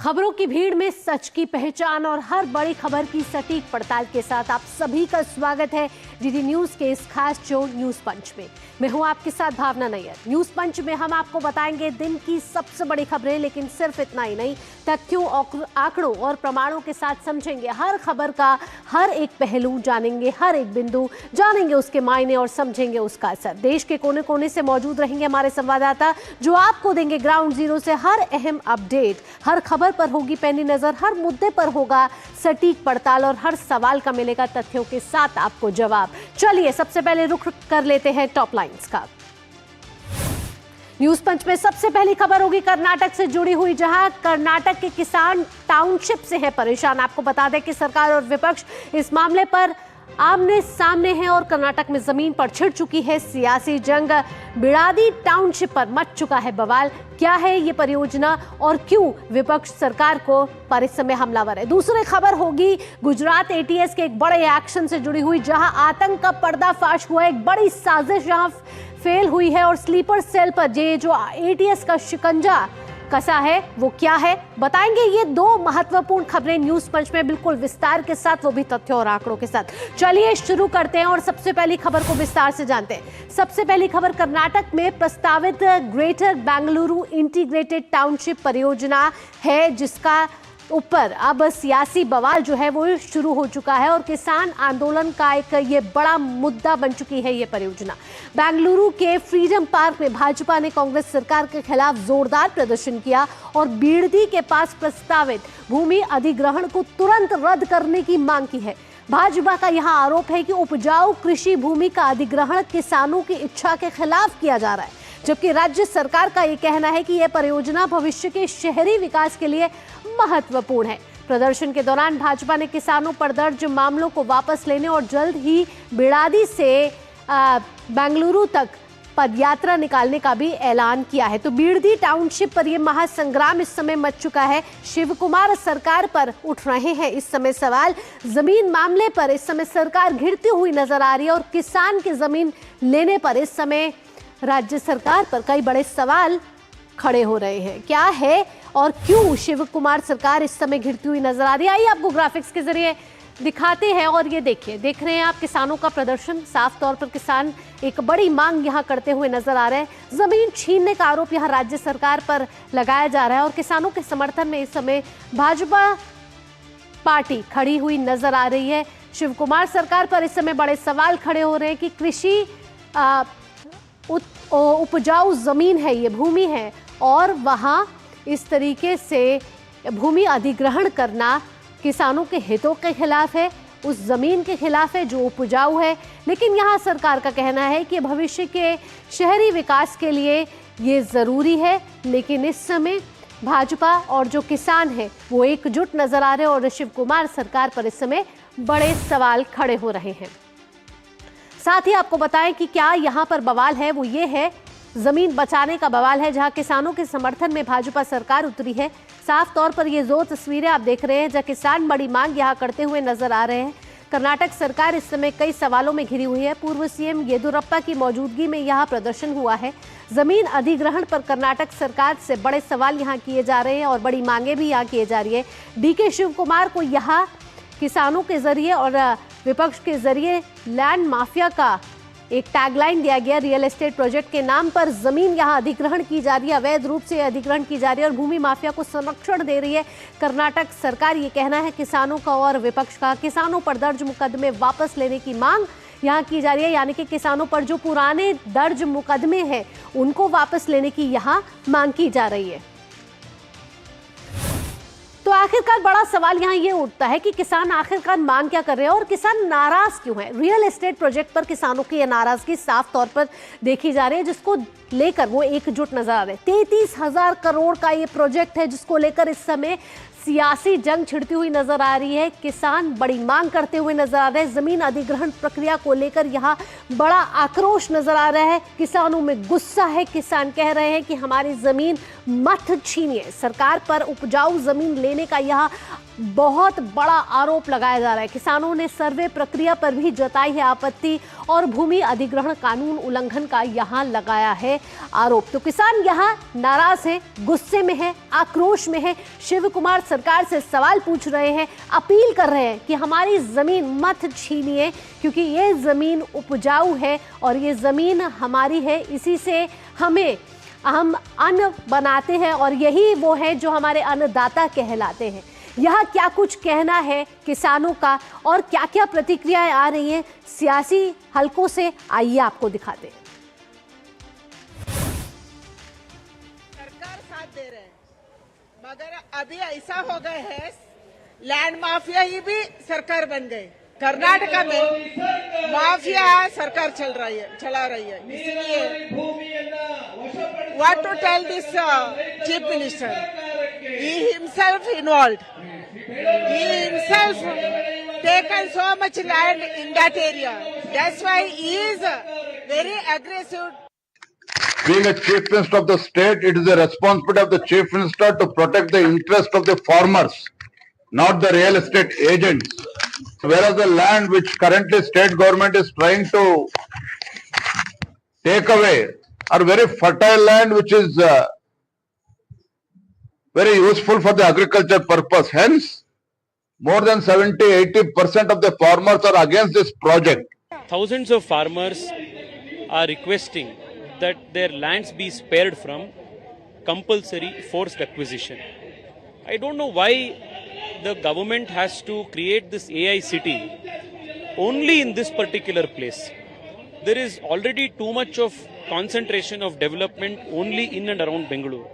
खबरों की भीड़ में सच की पहचान और हर बड़ी खबर की सटीक पड़ताल के साथ आप सभी का स्वागत है डीडी न्यूज के इस खास शो न्यूज पंच में। मैं हूं आपके साथ भावना नैयर। न्यूज पंच में हम आपको बताएंगे दिन की सबसे बड़ी खबरें, लेकिन सिर्फ इतना ही नहीं, तथ्यों, आंकड़ों और प्रमाणों के साथ समझेंगे हर खबर का हर एक पहलू, जानेंगे हर एक बिंदु, जानेंगे उसके मायने और समझेंगे उसका असर। देश के कोने कोने से मौजूद रहेंगे हमारे संवाददाता, जो आपको देंगे ग्राउंड जीरो से हर अहम अपडेट। हर खबर पर होगी पैनी नजर, हर मुद्दे पर होगा सटीक पड़ताल और हर सवाल का मिलेगा तथ्यों के साथ आपको जवाब। चलिए सबसे पहले रुख कर लेते हैं टॉप लाइंस का। न्यूज पंच में सबसे पहली खबर होगी कर्नाटक से जुड़ी हुई, जहां कर्नाटक के किसान टाउनशिप से है परेशान। आपको बता दें कि सरकार और विपक्ष इस मामले पर आमने सामने हैं और कर्नाटक में जमीन पर छिड़ चुकी है सियासी जंग। बिड़ादी टाउनशिप पर मच चुका है बवाल। क्या है ये परियोजना और क्यों विपक्ष सरकार को पर इस समय हमलावर है। दूसरी खबर होगी गुजरात एटीएस के एक बड़े एक्शन से जुड़ी हुई, जहां आतंक का पर्दाफाश हुआ, एक बड़ी साजिश जहां फेल हुई है और स्लीपर सेल पर ये जो एटीएस का शिकंजा कसा है वो क्या है, बताएंगे। ये दो महत्वपूर्ण खबरें न्यूज पंच में बिल्कुल विस्तार के साथ, वो भी तथ्यों और आंकड़ों के साथ। चलिए शुरू करते हैं और सबसे पहली खबर को विस्तार से जानते हैं। सबसे पहली खबर कर्नाटक में प्रस्तावित ग्रेटर बेंगलुरु इंटीग्रेटेड टाउनशिप परियोजना है, जिसका ऊपर अब सियासी बवाल जो है वो शुरू हो चुका है और किसान आंदोलन का एक ये बड़ा मुद्दा बन चुकी है ये परियोजना। बेंगलुरु के फ्रीडम पार्क में भाजपा ने कांग्रेस सरकार के खिलाफ जोरदार प्रदर्शन किया और बीड़दी के पास प्रस्तावित भूमि अधिग्रहण को तुरंत रद्द करने की मांग की है। भाजपा का यहां आरोप है कि उपजाऊ कृषि भूमि का अधिग्रहण किसानों की इच्छा के खिलाफ किया जा रहा है, जबकि राज्य सरकार का यह कहना है कि यह परियोजना भविष्य के शहरी विकास के लिए महत्वपूर्ण है। प्रदर्शन के दौरान भाजपा ने किसानों पर दर्ज मामलों को वापस लेने और जल्द ही बिड़ादी से बेंगलुरु तक पदयात्रा निकालने का भी ऐलान किया है। तो बीड़दी टाउनशिप पर यह महासंग्राम इस समय मच चुका है। शिव कुमार सरकार पर उठ रहे हैं इस समय सवाल। जमीन मामले पर इस समय सरकार घिरती हुई नजर आ रही है और किसान की जमीन लेने पर इस समय राज्य सरकार पर कई बड़े सवाल खड़े हो रहे हैं। क्या है और क्यों शिव कुमार सरकार इस समय घिरती हुई नजर आ रही है, आइए आपको ग्राफिक्स के जरिए दिखाते हैं। और ये देखिए, देख रहे हैं आप किसानों का प्रदर्शन। साफ तौर पर किसान एक बड़ी मांग यहां करते हुए नजर आ रहे हैं। जमीन छीनने का आरोप यहां राज्य सरकार पर लगाया जा रहा है और किसानों के समर्थन में इस समय भाजपा पार्टी खड़ी हुई नजर आ रही है। शिव कुमार सरकार पर इस समय बड़े सवाल खड़े हो रहे हैं कि कृषि उपजाऊ जमीन है, ये भूमि है, और वहां इस तरीके से भूमि अधिग्रहण करना किसानों के हितों के खिलाफ है, उस जमीन के खिलाफ है जो उपजाऊ है। लेकिन यहां सरकार का कहना है कि भविष्य के शहरी विकास के लिए ये जरूरी है। लेकिन इस समय भाजपा और जो किसान है वो एकजुट नजर आ रहे हैं और शिव कुमार सरकार पर इस समय बड़े सवाल खड़े हो रहे हैं। साथ ही आपको बताएं कि क्या यहां पर बवाल है, वो ये है जमीन बचाने का बवाल है, जहां किसानों के समर्थन में भाजपा सरकार उतरी है। साफ तौर पर ये दो तस्वीरें आप देख रहे हैं जहां किसान बड़ी मांग यहां करते हुए नजर आ रहे हैं। कर्नाटक सरकार इस समय कई सवालों में घिरी हुई है। पूर्व सीएम येदियुरप्पा की मौजूदगी में यहां प्रदर्शन हुआ है। जमीन अधिग्रहण पर कर्नाटक सरकार से बड़े सवाल यहां किए जा रहे हैं और बड़ी मांगे भी यहां किए जा रही है। डीके शिव कुमार को यहां किसानों के जरिए और विपक्ष के जरिए लैंड माफिया का एक टैगलाइन दिया गया। रियल एस्टेट प्रोजेक्ट के नाम पर जमीन यहां अधिग्रहण की जा रही है, अवैध रूप से अधिग्रहण की जा रही है और भूमि माफिया को संरक्षण दे रही है कर्नाटक सरकार। ये कहना है किसानों का और विपक्ष का। किसानों पर दर्ज मुकदमे वापस लेने की मांग यहां की जा रही है, यानी कि किसानों पर जो पुराने दर्ज मुकदमे हैं उनको वापस लेने की यहां मांग की जा रही है। तो आखिरकार बड़ा सवाल यहाँ ये उठता है कि किसान आखिरकार मांग क्या कर रहे हैं और किसान नाराज क्यों हैं। रियल एस्टेट प्रोजेक्ट पर किसानों की नाराजगी साफ तौर पर देखी जा रही है, जिसको लेकर वो एकजुट नजर आ रहे हैं। 33,000 करोड़ का ये प्रोजेक्ट है जिसको लेकर इस समय सियासी जंग छिड़ती हुई नजर आ रही है। किसान बड़ी मांग करते हुए नजर आ रहे हैं। जमीन अधिग्रहण प्रक्रिया को लेकर यहाँ बड़ा आक्रोश नजर आ रहा है। किसानों में गुस्सा है। किसान कह रहे हैं कि हमारी जमीन मत छीनिए। सरकार पर उपजाऊ जमीन लेने करने का यहाँ बहुत बड़ा आरोप लगाया जा रहा है। किसानों ने सर्वे प्रक्रिया पर भी जताई है आपत्ति और भूमि अधिग्रहण कानून उल्लंघन का यहाँ लगाया है आरोप। तो किसान यहाँ नाराज है, गुस्से में है, आक्रोश में है। शिव कुमार सरकार से सवाल पूछ रहे हैं, अपील कर रहे हैं कि हमारी जमीन मत छीनिए, क्योंकि ये जमीन उपजाऊ है और ये जमीन हमारी है, इसी से हम अन्न बनाते हैं और यही वो है जो हमारे अन्नदाता कहलाते हैं। यह क्या कुछ कहना है किसानों का और क्या क्या प्रतिक्रियाएं आ रही हैं सियासी हलकों से, आइए आपको दिखाते हैं। सरकार साथ दे रहे हैं, मगर अभी ऐसा हो गए है लैंड माफिया ही भी सरकार बन गए। कर्नाटका में माफिया सरकार चला रही है। इसलिए what to tell this chief minister, he himself involved, he himself taken so much land in that area. That's why he is very aggressive. Being a chief minister of the state, it is the responsibility of the chief minister to protect the interest of the farmers, not the real estate agents. Whereas the land which currently state government is trying to take away are very fertile land which is very useful for the agriculture purpose. Hence, more than 70-80% of the farmers are against this project. Thousands of farmers are requesting that their lands be spared from compulsory forced acquisition. I don't know why the government has to create this AI city only in this particular place. There is already too much of concentration of development only in and around Bengaluru.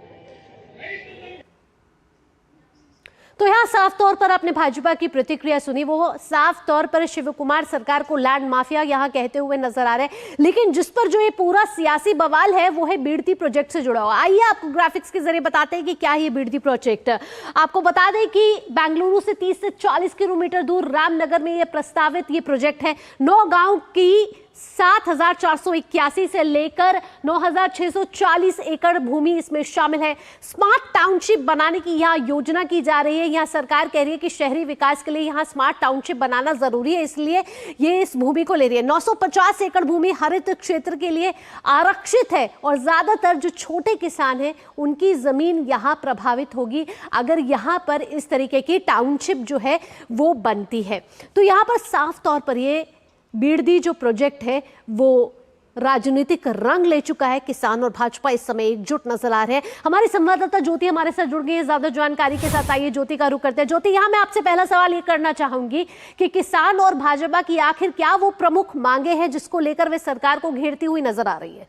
तो यहाँ साफ तौर पर आपने भाजपा की प्रतिक्रिया सुनी, वो साफ तौर पर शिव कुमार सरकार को लैंड माफिया यहाँ कहते हुए नजर आ रहे हैं। लेकिन जिस पर जो ये पूरा सियासी बवाल है वो है बिडती प्रोजेक्ट से जुड़ा हुआ। आइए आपको ग्राफिक्स के जरिए बताते हैं कि क्या है ये बिडती प्रोजेक्ट। आपको बता दें कि बेंगलुरु से 30 से 40 किलोमीटर दूर रामनगर में ये प्रस्तावित ये प्रोजेक्ट है। 9 गांव की 7,481 से लेकर 9,640 एकड़ भूमि इसमें शामिल है। स्मार्ट टाउनशिप बनाने की यहाँ योजना की जा रही है। यहाँ सरकार कह रही है कि शहरी विकास के लिए यहाँ स्मार्ट टाउनशिप बनाना जरूरी है, इसलिए ये इस भूमि को ले रही है। 950 एकड़ भूमि हरित क्षेत्र के लिए आरक्षित है और ज्यादातर जो छोटे किसान हैं उनकी जमीन यहाँ प्रभावित होगी अगर यहाँ पर इस तरीके की टाउनशिप जो है वो बनती है। तो यहाँ पर साफ तौर पर ये बिडती जो प्रोजेक्ट है वो राजनीतिक रंग ले चुका है। किसान और भाजपा इस समय एकजुट नजर आ रहे हैं। हमारे संवाददाता ज्योति हमारे साथ जुड़ गई है ज्यादा जानकारी के साथ। आइए ज्योति का रुख करते हैं। ज्योति, यहाँ मैं आपसे पहला सवाल ये करना चाहूंगी कि किसान और भाजपा की आखिर क्या वो प्रमुख मांगे हैं जिसको लेकर वे सरकार को घेरती हुई नजर आ रही है?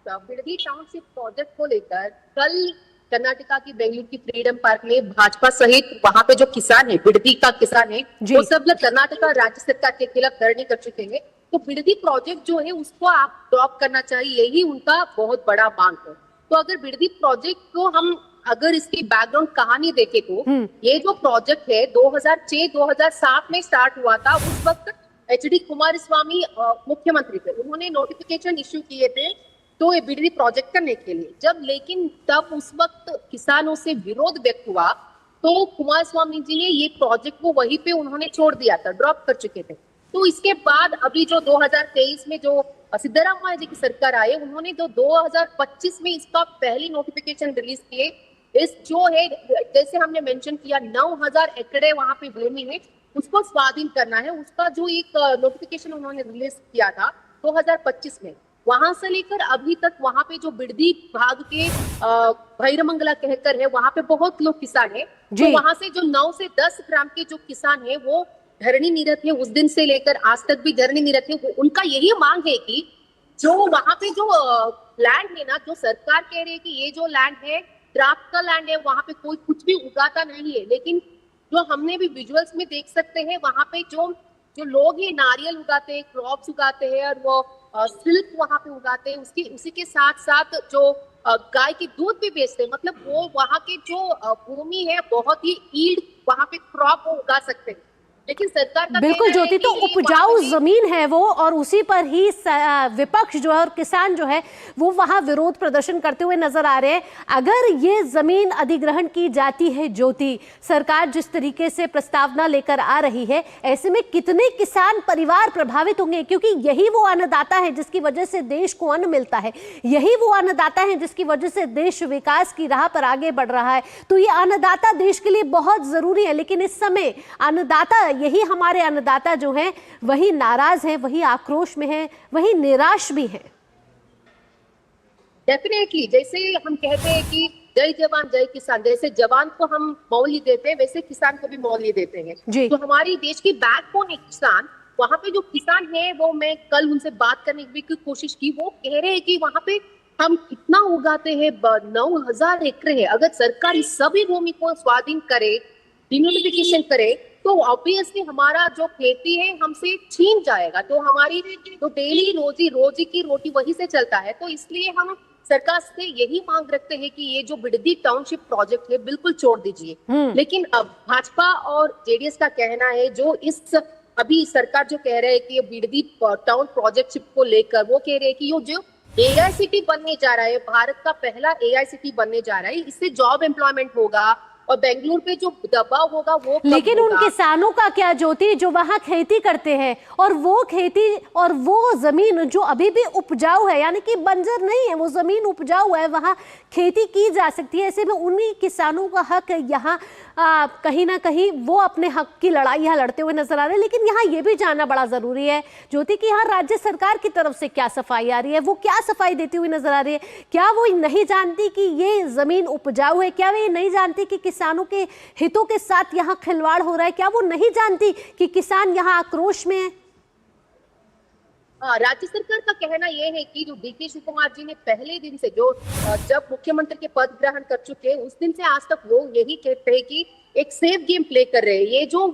बिडती टाउनशिप प्रोजेक्ट को लेकर कल कर्नाटका की बेंगलुरु की फ्रीडम पार्क में भाजपा सहित वहां पे जो किसान है, बिडती का किसान है, वो सब लोग कर्नाटका राज्य सरकार के खिलाफ धरने कर चुके हैं। तो बिडती प्रोजेक्ट जो है उसको आप ड्रॉप करना चाहिए, यही उनका बहुत बड़ा मांग है। तो अगर बिडती प्रोजेक्ट को हम अगर इसकी बैकग्राउंड कहानी देखे तो ये जो प्रोजेक्ट है 2006-2007 में स्टार्ट हुआ था। उस वक्त HD कुमारस्वामी मुख्यमंत्री थे, उन्होंने नोटिफिकेशन इश्यू किए थे तो ये बिडती प्रोजेक्ट करने के लिए। लेकिन तब उस वक्त किसानों से विरोध व्यक्त हुआ तो कुमारस्वामी जी ने ये प्रोजेक्ट को वहीं पे उन्होंने छोड़ दिया था, ड्रॉप कर चुके थे। तो इसके बाद अभी जो 2023 में जो सिद्धरामैया जी की सरकार आई, उन्होंने जो 2025 में इसका पहली नोटिफिकेशन रिलीज किए। इस जो है जैसे हमने मेंशन किया 9,000 एकड़ वहां पे भूमि है, उसको स्वाधीन करना है। उसका जो एक नोटिफिकेशन उन्होंने रिलीज किया था 2025 में, वहां से लेकर अभी तक वहां पे जो बिडती भाग के भैरमंगला कहकर है वहां पे बहुत लोग किसान है। तो वहां से जो 9 से 10 ग्राम के जो किसान है वो धरनी निरत है, उस दिन से लेकर आज तक भी धरनी निरत है। उनका यही मांग है कि जो वहां पे जो लैंड है ना, जो सरकार कह रही है कि ये जो लैंड है ड्राफ्ट का लैंड है, वहां पे कोई कुछ भी उगाता नहीं है, लेकिन जो हमने भी विजुअल्स में देख सकते हैं वहां पे जो लोग ये नारियल उगाते हैं, क्रॉप्स उगाते हैं और वो सिल्क वहां पे उगाते हैं, उसी के साथ साथ जो गाय की दूध भी बेचते हैं। मतलब वो वहां के जो भूमि है बहुत ही ईल्ड वहां पे क्रॉप वो उगा सकते हैं। लेकिन सरकार का बिल्कुल कहना है ज्योति, तो कि उपजाऊ वहाँ पे जमीन है वो, और उसी पर ही विपक्ष जो है और किसान जो है वो वहां विरोध प्रदर्शन करते हुए नजर आ रहे हैं। अगर ये जमीन अधिग्रहण की जाती है ज्योति, सरकार जिस तरीके से प्रस्तावना लेकर आ रही है, ऐसे में कितने किसान परिवार प्रभावित होंगे? क्योंकि यही वो अन्नदाता है जिसकी वजह से देश को अन्न मिलता है, यही वो अन्नदाता है जिसकी वजह से देश विकास की राह पर आगे बढ़ रहा है। तो ये अन्नदाता देश के लिए बहुत जरूरी है, लेकिन इस समय अन्नदाता, यही हमारे अन्नदाता जो हैं वही नाराज हैं, वही आक्रोश में हैं, वही निराश भी हैं। डेफिनेटली, जैसे हम कहते हैं कि जय जवान जय किसान, जैसे जवान को हम मौल्य देते हैं वैसे किसान को भी मौल्य देते हैं। तो हमारी देश की बैकबोन है किसान। वहां पे जो किसान है वो, मैं कल उनसे बात करने की कोशिश की, वो कह रहे हैं कि वहां पे हम इतना उगाते हैं, 9,000 एकड़ है। अगर सरकार इस सभी भूमि को स्वाधीन करे, डिनोटिफिकेशन करे, तो ऑब्वियसली हमारा जो खेती है हमसे छीन जाएगा। तो हमारी तो डेली रोजी की रोटी वही से चलता है। तो इसलिए हम सरकार से यही मांग रखते हैं कि ये जो बिडदी टाउनशिप प्रोजेक्ट है बिल्कुल छोड़ दीजिए। लेकिन अब भाजपा और जेडीएस का कहना है, जो इस अभी सरकार जो कह रहे हैं कि ये बिडदी टाउन प्रोजेक्ट को लेकर, वो कह रहे हैं कि ये जो एआईसीटी बनने जा रहा है, भारत का पहला एआईसीटी बनने जा रहा है, इससे जॉब एम्प्लॉयमेंट होगा और बेंगलुरु पे जो दबाव होगा वो, लेकिन उन किसानों का क्या ज्योति, जो वहां खेती करते हैं, और वो खेती और वो जमीन जो अभी भी उपजाऊ है, यानी कि बंजर नहीं है, वो जमीन उपजाऊ है, वहां खेती की जा सकती है। ऐसे में उन्हीं किसानों का हक यहाँ कहीं ना कहीं वो अपने हक की लड़ाई यहाँ लड़ते हुए नजर आ रहे हैं। लेकिन यहाँ ये भी जानना बड़ा जरूरी है ज्योति कि यहाँ राज्य सरकार की तरफ से क्या सफाई आ रही है, वो क्या सफाई देती हुई नजर आ रही है? क्या वो नहीं जानती कि ये जमीन उपजाऊ है? क्या वे नहीं जानती कि किसानों के हितों के साथ यहाँ खिलवाड़ हो रहा है? क्या वो नहीं जानती कि किसान यहाँ आक्रोश में है? राज्य सरकार का कहना यह है कि जो डीके शिवकुमार जी ने पहले दिन से, जो जब मुख्यमंत्री के पद ग्रहण कर चुके हैं, उस दिन से आज तक वो यही कहते हैं कि एक सेफ गेम प्ले कर रहे हैं। ये जो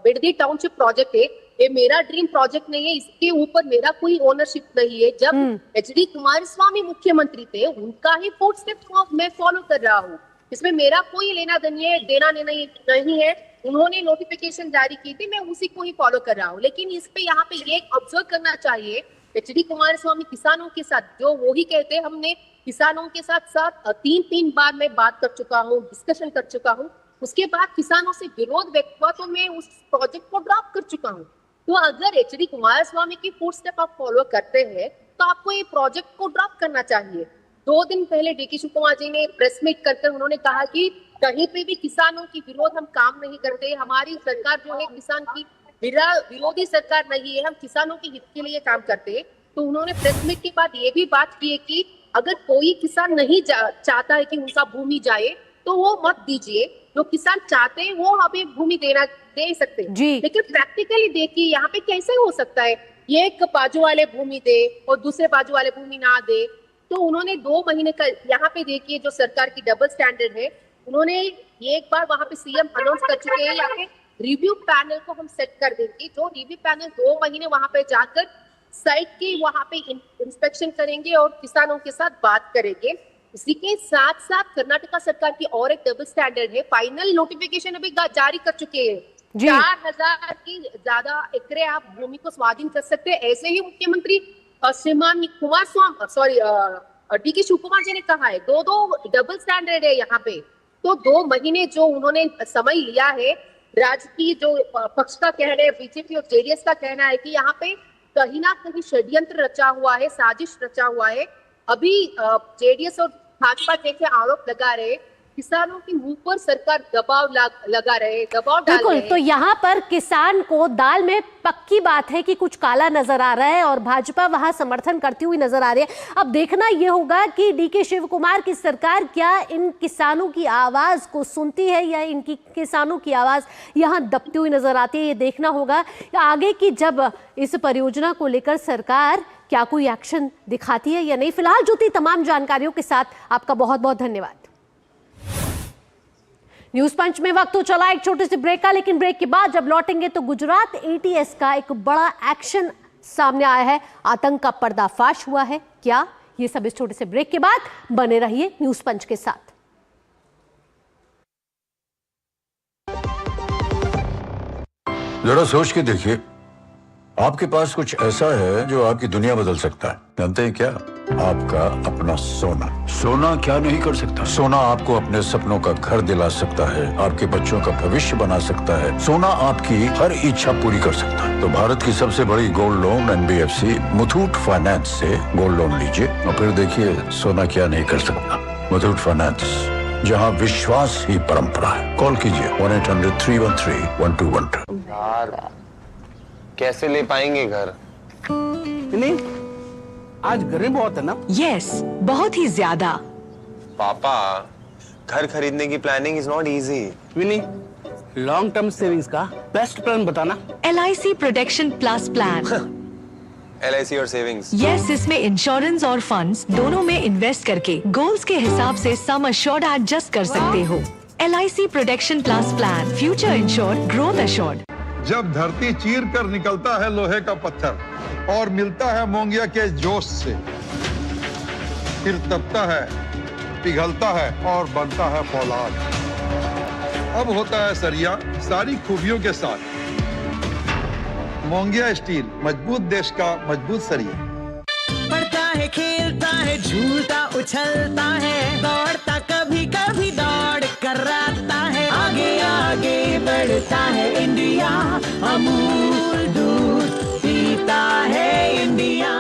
बिडदी टाउनशिप प्रोजेक्ट है, ये मेरा ड्रीम प्रोजेक्ट नहीं है, इसके ऊपर मेरा कोई ओनरशिप नहीं है। जब एचडी कुमारस्वामी मुख्यमंत्री थे, उनका ही फुटस्टेप मैं फॉलो कर रहा हूँ, इसमें मेरा कोई लेना देना नहीं है। उन्होंने नोटिफिकेशन जारी की थी, मैं उसी को ही फॉलो कर रहा हूँ। लेकिन इस पे यहाँ पे ये ऑब्जर्व करना चाहिए, एचडी कुमारस्वामी किसानों के साथ, जो वो ही कहते हैं, हमने किसानों के साथ 3 बार मैं बात कर चुका हूँ, डिस्कशन कर चुका हूँ। उसके बाद किसानों से विरोध व्यक्त हुआ तो मैं उस प्रोजेक्ट को ड्रॉप कर चुका हूँ। तो अगर एचडी कुमारस्वामी की फुटस्टेप आप फॉलो करते हैं तो आपको ये प्रोजेक्ट को ड्रॉप करना चाहिए। 2 दिन पहले डीके शिवकुमार जी ने प्रेस मीट करके उन्होंने कहा कि कहीं पे भी किसानों की विरोध हम काम नहीं करते, हमारी सरकार जो है किसान की विरोधी सरकार नहीं है, हम किसानों के हित के लिए काम करते हैं। तो उन्होंने प्रेस मीट के बाद ये भी बात की है कि अगर कोई किसान नहीं चाहता है कि उनका भूमि जाए तो वो मत दीजिए, जो किसान चाहते हैं वो हमें भूमि दे सकते हैं। लेकिन प्रैक्टिकली देखिए यहाँ पे कैसे हो सकता है, ये एक बाजू वाले भूमि दे और दूसरे बाजू वाले भूमि ना दे। तो उन्होंने 2 महीने का, यहाँ पे देखिए जो सरकार की डबल स्टैंडर्ड है, उन्होंने ये एक बार वहां पे सीएम अनाउंस कर चुके हैं, यहाँ पे रिव्यू पैनल को हम सेट कर देंगे, जो रिव्यू पैनल 2 महीने वहां पे जाकर साइट की वहां पे इंस्पेक्शन करेंगे और किसानों के साथ बात करेंगे। इसी के साथ साथ कर्नाटका सरकार की और एक डबल स्टैंडर्ड है, फाइनल नोटिफिकेशन अभी जारी कर चुके हैं। 4,000 की ज्यादा एकड़ आप भूमि को स्वाधीन कर सकते हैं। ऐसे ही मुख्यमंत्री श्रीमान डीके शिवकुमार जी ने कहा है, 2 डबल स्टैंडर्ड है यहाँ पे। तो 2 महीने जो उन्होंने समय लिया है, राज्य की जो पक्ष का कहना है, बीजेपी और जेडीएस का कहना है कि यहाँ पे कहीं ना कहीं षड्यंत्र रचा हुआ है, साजिश रचा हुआ है। अभी जेडीएस और भाजपा जैसे आरोप लगा रहे, किसानों के मुंह पर सरकार दबाव लगा रहे, दबाव डाल रहे। तो यहाँ पर किसान को दाल में पक्की बात है कि कुछ काला नजर आ रहा है और भाजपा वहां समर्थन करती हुई नजर आ रही है। अब देखना यह होगा कि डीके शिवकुमार की सरकार क्या इन किसानों की आवाज को सुनती है या इनकी किसानों की आवाज यहाँ दबती हुई नजर आती है। ये देखना होगा आगे की, जब इस परियोजना को लेकर सरकार क्या कोई एक्शन दिखाती है या नहीं। फिलहाल ज्योति, तमाम जानकारियों के साथ आपका बहुत बहुत धन्यवाद। न्यूज पंच में वक्त तो चला एक छोटे से ब्रेक का, लेकिन ब्रेक के बाद जब लौटेंगे तो गुजरात एटीएस का एक बड़ा एक्शन सामने आया है, आतंक का पर्दाफाश हुआ है। क्या, ये सब इस छोटे से ब्रेक के बाद। बने रहिए न्यूज पंच के साथ। जरा सोच के देखिए, आपके पास कुछ ऐसा है जो आपकी दुनिया बदल सकता है। जानते हैं क्या? आपका अपना सोना। सोना क्या नहीं कर सकता? सोना आपको अपने सपनों का घर दिला सकता है, आपके बच्चों का भविष्य बना सकता है। सोना आपकी हर इच्छा पूरी कर सकता है। तो भारत की सबसे बड़ी gold loan NBFC Muthoot finance से गोल्ड लोन लीजिए और फिर देखिए सोना क्या नहीं कर सकता। मुथूट फाइनेंस, जहां विश्वास ही परंपरा है। कॉल कीजिए 1-800-313-1212। यार कैसे ले पाएंगे घर? नहीं, आज गर्मी बहुत है ना। यस, बहुत ही ज्यादा। पापा, घर खरीदने की प्लानिंग इज नॉट इजी। विनी, लॉन्ग टर्म सेविंग्स का बेस्ट प्लान बताना। LIC protection plus plan. LIC और सेविंग्स। यस, इसमें इंश्योरेंस और फंड्स दोनों में इन्वेस्ट करके गोल्स के हिसाब से सम अश्योर्ड एडजस्ट कर सकते हो। LIC protection plus plan, future insured, growth assured. जब धरती चीर कर निकलता है लोहे का पत्थर और मिलता है मोंगिया के जोश से, फिर तपता है, पिघलता है और बनता है फौलाद। अब होता है सरिया सारी खूबियों के साथ। मोंगिया स्टील, मजबूत देश का मजबूत सरिया। पढ़ता है, खेलता है, झूलता उछलता है, दौड़ता कभी कभी दौड़ कराता है, आगे आगे बढ़ता है इंडिया, अमूल दूध पीता है इंडिया।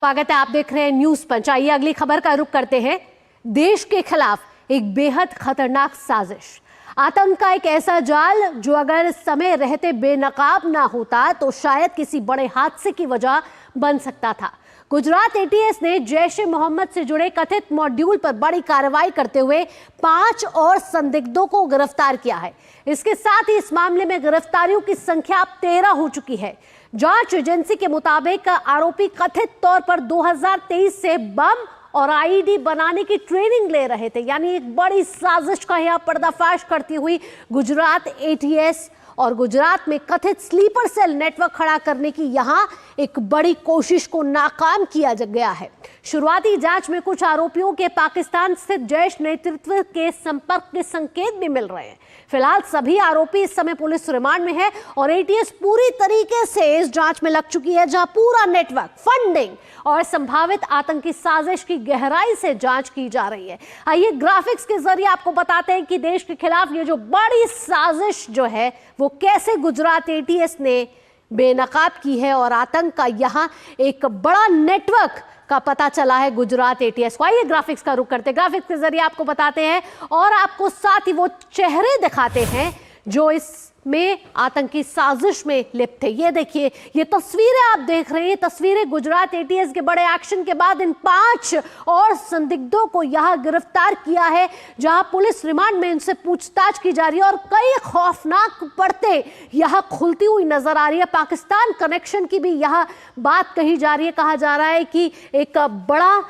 स्वागत है, आप देख रहे हैं न्यूज पंच। आइए अगली खबर का रुख करते हैं। देश के खिलाफ एक बेहद खतरनाक साजिश, आतंक का एक ऐसा जाल जो अगर समय रहते बेनकाब ना होता तो शायद किसी बड़े हादसे की वजह बन सकता था। गुजरात ATS ने जैश ए मोहम्मद से जुड़े कथित मॉड्यूल पर बड़ी कार्रवाई करते हुए 5 और संदिग्धों को गिरफ्तार किया है। इसके साथ ही इस मामले में गिरफ्तारियों की संख्या अब 13 हो चुकी है। जांच एजेंसी के मुताबिक आरोपी कथित तौर पर 2023 से बम और IED बनाने की ट्रेनिंग ले रहे थे। यानी एक बड़ी साजिश का यह पर्दाफाश करती हुई गुजरात ATS और गुजरात में कथित स्लीपर सेल नेटवर्क खड़ा करने की यहां एक बड़ी कोशिश को नाकाम किया गया है। शुरुआती जांच में कुछ आरोपियों के पाकिस्तान स्थित जैश नेतृत्व के संपर्क के संकेत भी मिल रहे हैं। फिलहाल सभी आरोपी इस समय पुलिस रिमांड में है और ATS पूरी तरीके से इस जांच में लग चुकी है, जहां पूरा नेटवर्क, फंडिंग और संभावित आतंकी साजिश की गहराई से जांच की जा रही है। आइए ग्राफिक्स के जरिए आपको बताते हैं कि देश के खिलाफ ये जो बड़ी साजिश जो है वो कैसे गुजरात ATS ने बेनकाब की है और आतंक का यहाँ एक बड़ा नेटवर्क का पता चला है गुजरात ATS को। आइए ग्राफिक्स का रुख करते हैं। ग्राफिक्स के जरिए आपको बताते हैं और आपको साथ ही वो चेहरे दिखाते हैं जो इसमें आतंकी साजिश में लिप्त थे। ये देखिए, ये तस्वीरें आप देख रहे हैं, तस्वीरें गुजरात ATS के बड़े एक्शन के बाद इन 5 और संदिग्धों को यहां गिरफ्तार किया है, जहां पुलिस रिमांड में इनसे पूछताछ की जा रही है और कई खौफनाक परतें यहां खुलती हुई नजर आ रही है। पाकिस्तान कनेक्शन की भी यहां बात कही जा रही है। कहा जा रहा है कि एक बड़ा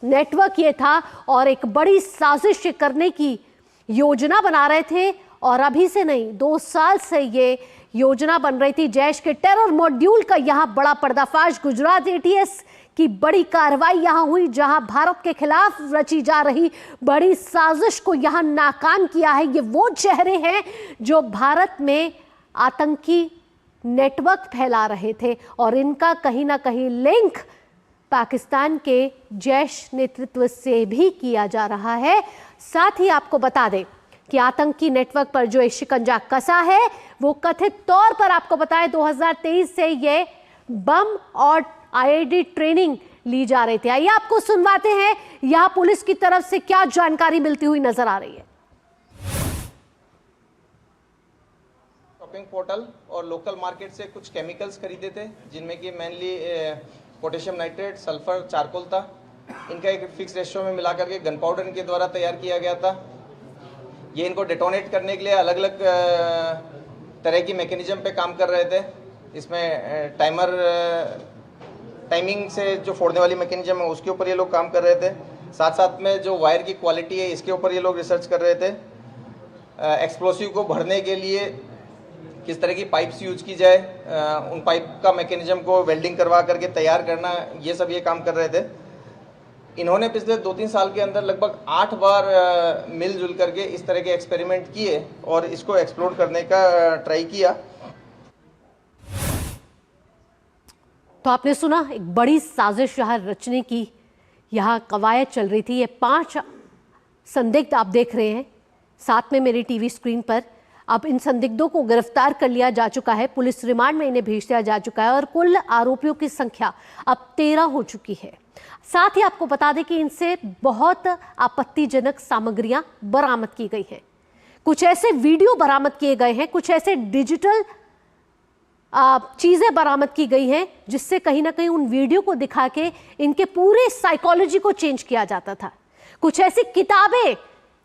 नेटवर्क ये था और एक बड़ी साजिश करने की योजना बना रहे थे और अभी से नहीं, 2 साल से ये योजना बन रही थी। जैश के टेरर मॉड्यूल का यहां बड़ा पर्दाफाश, गुजरात ATS की बड़ी कार्रवाई यहां हुई, जहां भारत के खिलाफ रची जा रही बड़ी साजिश को यहां नाकाम किया है। ये वो चेहरे हैं जो भारत में आतंकी नेटवर्क फैला रहे थे और इनका कहीं ना कहीं लिंक पाकिस्तान के जैश नेतृत्व से भी किया जा रहा है। साथ ही आपको बता दें कि आतंकी नेटवर्क पर जो शिकंजा कसा है वो कथित तौर पर आपको बताएं 2023 से ये बम और IED ट्रेनिंग ली जा रही थी। आइए आपको सुनवाते हैं यहां पुलिस की तरफ से क्या जानकारी मिलती हुई नजर आ रही है। शॉपिंग पोर्टल और लोकल मार्केट से कुछ केमिकल्स खरीदे थे, जिनमें कि mainly potassium nitrate, sulphur, charcoal था। इनका एक फिक्स रेशियो में मिला करके गन पाउडर इनके द्वारा तैयार किया गया था। ये इनको डेटोनेट करने के लिए अलग अलग तरह की मैकेनिज्म पे काम कर रहे थे। इसमें टाइमिंग से जो फोड़ने वाली मैकेनिज्म है उसके ऊपर ये लोग काम कर रहे थे। साथ साथ में जो वायर की क्वालिटी है इसके ऊपर ये लोग रिसर्च कर रहे थे। एक्सप्लोसिव को भरने के लिए किस तरह की पाइप्स यूज की जाए, उन पाइप का मैकेनिज्म को वेल्डिंग करवा करके तैयार करना, ये सब ये काम कर रहे थे। इन्होंने पिछले 2-3 साल के अंदर लगभग 8 बार मिलजुल करके इस तरह के एक्सपेरिमेंट किए और इसको एक्सप्लोर करने का ट्राई किया। तो आपने सुना, एक बड़ी साजिश यहाँ रचने की यहाँ कवायद चल रही थी। ये 5 संदिग्ध आप देख रहे हैं साथ में मेरी टीवी स्क्रीन पर। अब इन संदिग्धों को गिरफ्तार कर लिया जा चुका है, पुलिस रिमांड में इन्हें भेज दिया जा चुका है और कुल आरोपियों की संख्या अब 13 हो चुकी है। साथ ही आपको बता दें कि इनसे बहुत आपत्तिजनक सामग्रियां बरामद की गई हैं। कुछ ऐसे वीडियो बरामद किए गए हैं, कुछ ऐसे डिजिटल चीजें बरामद की गई हैं जिससे कहीं ना कहीं उन वीडियो को दिखा के इनके पूरे साइकोलॉजी को चेंज किया जाता था। कुछ ऐसी किताबें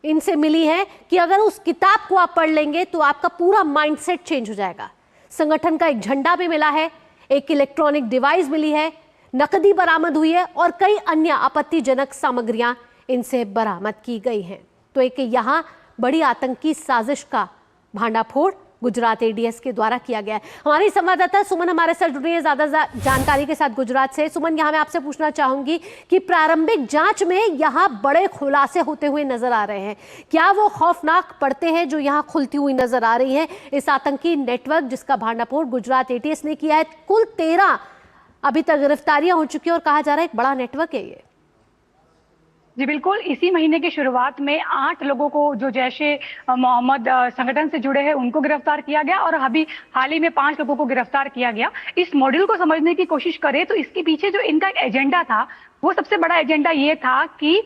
इनसे मिली हैं कि अगर उस किताब को आप पढ़ लेंगे तो आपका पूरा माइंडसेट चेंज हो जाएगा। संगठन का एक झंडा भी मिला है, एक इलेक्ट्रॉनिक डिवाइस मिली है, नकदी बरामद हुई है और कई अन्य आपत्तिजनक सामग्रियां इनसे बरामद की गई हैं। तो एक यहां बड़ी आतंकी साजिश का भांडाफोड़ गुजरात एडीएस के द्वारा किया गया है। हमारी संवाददाता सुमन हमारे साथ जुड़ रही है ज्यादा जानकारी के साथ गुजरात से। सुमन, यहाँ मैं आपसे पूछना चाहूंगी कि प्रारंभिक जांच में यहाँ बड़े खुलासे होते हुए नजर आ रहे हैं, क्या वो खौफनाक पड़ते हैं जो यहाँ खुलती हुई नजर आ रही है इस आतंकी नेटवर्क जिसका भांडाफोड़ गुजरात एटीएस ने किया है? कुल 13 अभी तक गिरफ्तारियां हो चुकी है और कहा जा रहा है एक बड़ा नेटवर्क है ये। जी बिल्कुल, इसी महीने की शुरुआत में 8 लोगों को जो जैशे मोहम्मद संगठन से जुड़े हैं उनको गिरफ्तार किया गया और अभी हाल ही में 5 लोगों को गिरफ्तार किया गया। इस मॉड्यूल को समझने की कोशिश करें तो इसके पीछे जो इनका एक एजेंडा था, वो सबसे बड़ा एजेंडा ये था कि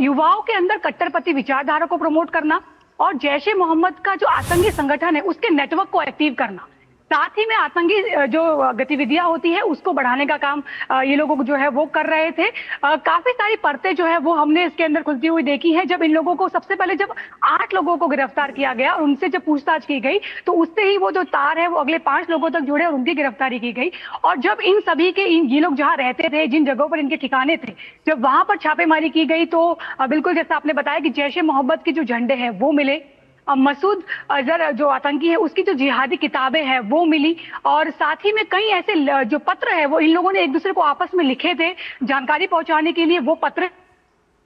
युवाओं के अंदर कट्टरपंथी विचारधारा को प्रमोट करना और जैशे मोहम्मद का जो आतंकी संगठन है उसके नेटवर्क को एक्टिव करना। साथ ही में आतंकी जो गतिविधियां होती है उसको बढ़ाने का काम ये लोगों को जो है वो कर रहे थे। काफी सारी परतें जो है वो हमने इसके अंदर खुलती हुई देखी है। जब इन लोगों को सबसे पहले जब 8 लोगों को गिरफ्तार किया गया और उनसे जब पूछताछ की गई तो उससे ही वो जो तार है वो अगले 5 लोगों तक जुड़े और उनकी गिरफ्तारी की गई। और जब इन सभी के ये लोग जहाँ रहते थे, जिन जगहों पर इनके ठिकाने थे, जब वहां पर छापेमारी की गई तो बिल्कुल जैसा आपने बताया कि जैशे मोहम्मद के जो झंडे हैं वो मिले, मसूद अजहर जो आतंकी है उसकी जो जिहादी किताबें हैं वो मिली और साथ ही में कई ऐसे जो पत्र है वो इन लोगों ने एक दूसरे को आपस में लिखे थे जानकारी पहुंचाने के लिए, वो पत्र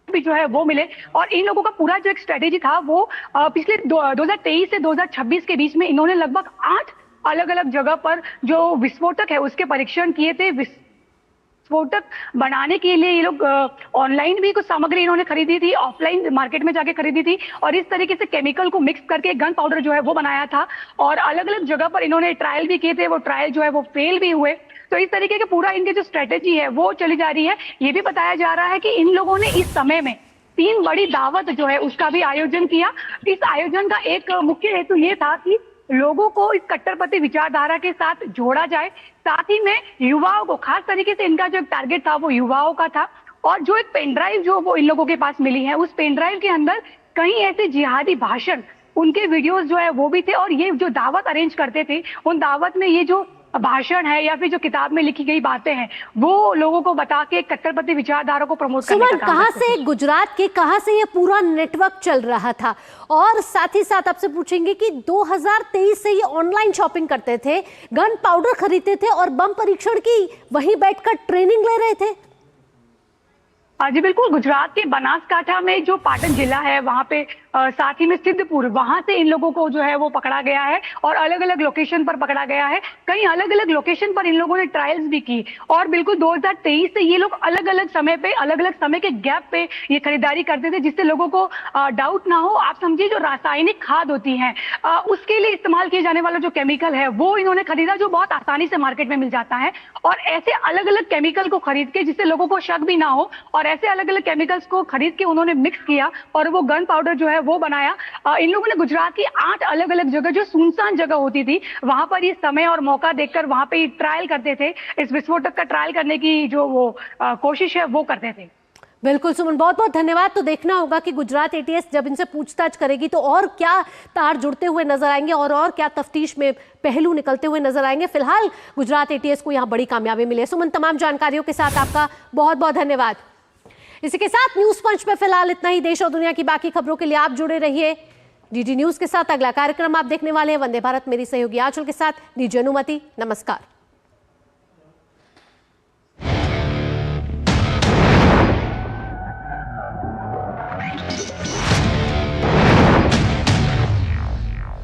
भी जो है वो मिले। और इन लोगों का पूरा जो एक स्ट्रेटेजी था वो पिछले 2023 से 2026 के बीच में इन्होंने लगभग 8 अलग अलग जगह पर जो विस्फोटक है उसके परीक्षण किए थे। विस्फोटक बनाने के लिए ये लोग ऑनलाइन भी कुछ सामग्री इन्होंने खरीदी थी, ऑफलाइन मार्केट में जाके खरीदी थी और इस तरीके से केमिकल को मिक्स करके गन पाउडर जो है वो बनाया था और अलग अलग जगह पर इन्होंने ट्रायल भी किए थे। वो ट्रायल जो है वो फेल भी हुए। तो इस तरीके के पूरा इनकी जो स्ट्रेटेजी है वो चली जा रही है। ये भी बताया जा रहा है कि इन लोगों ने इस समय में 3 बड़ी दावत जो है उसका भी आयोजन किया। इस आयोजन का एक मुख्य हेतु ये था कि लोगों को इस कट्टरपंथी विचारधारा के साथ जोड़ा जाए, साथ ही में युवाओं को, खास तरीके से इनका जो टारगेट था वो युवाओं का था। और जो एक पेन ड्राइव जो वो इन लोगों के पास मिली है उस पेन ड्राइव के अंदर कई ऐसे जिहादी भाषण, उनके वीडियोस जो है वो भी थे और ये जो दावत अरेंज करते थे उन दावत में ये जो भाषण है या फिर जो किताब में लिखी गई बातें हैं वो लोगों को बता के कट्टरपंथी विचारधारा को प्रमोट करने का काम। कहां से गुजरात के कहां से ये पूरा नेटवर्क चल रहा था? और साथ ही साथ आपसे पूछेंगे कि 2023 से ये ऑनलाइन शॉपिंग करते थे, गन पाउडर खरीदते थे और बम परीक्षण की वहीं बैठकर ट्रेनिंग ले रहे थे। जी बिल्कुल, गुजरात के बनासकांठा में जो पाटन जिला है वहां पे साथ ही में सिद्धपुर, वहां से इन लोगों को जो है वो पकड़ा गया है और अलग अलग लोकेशन पर पकड़ा गया है। कई अलग अलग लोकेशन पर इन लोगों ने ट्रायल्स भी की और बिल्कुल 2023 से ये लोग अलग अलग समय पे, अलग अलग समय के गैप पे ये खरीदारी करते थे जिससे लोगों को डाउट ना हो। आप समझिए जो रासायनिक खाद होती है उसके लिए इस्तेमाल किए जाने वाला जो केमिकल है वो इन्होंने खरीदा जो बहुत आसानी से मार्केट में मिल जाता है और ऐसे अलग अलग केमिकल को खरीद के जिससे लोगों को शक भी ना हो और ऐसे अलग अलग केमिकल्स को खरीद के उन्होंने मिक्स किया और वो गन पाउडर जो है वो बनाया। इन लोगों ने गुजरात की 8 अलग अलग जगह जो सुनसान जगह होती थी वहां पर ये समय और मौका देखकर वहां पे ट्रायल करते थे। इस विस्फोटक का ट्रायल करने की जो वो कोशिश है वो करते थे। बिल्कुल सुमन, बहुत बहुत धन्यवाद। तो देखना होगा कि गुजरात एटीएस जब इनसे पूछताछ करेगी तो और क्या तार जुड़ते हुए नजर आएंगे और क्या तफ्तीश में पहलू निकलते हुए नजर आएंगे। फिलहाल गुजरात एटीएस को यहाँ बड़ी कामयाबी मिली है। सुमन, तमाम जानकारियों के साथ आपका बहुत बहुत धन्यवाद। इसी के साथ न्यूज पंच में फिलहाल इतना ही। देश और दुनिया की बाकी खबरों के लिए आप जुड़े रहिए डीडी न्यूज के साथ। अगला कार्यक्रम आप देखने वाले हैं वंदे भारत, मेरी सहयोगी आंचल के साथ। दीजिए अनुमति, नमस्कार।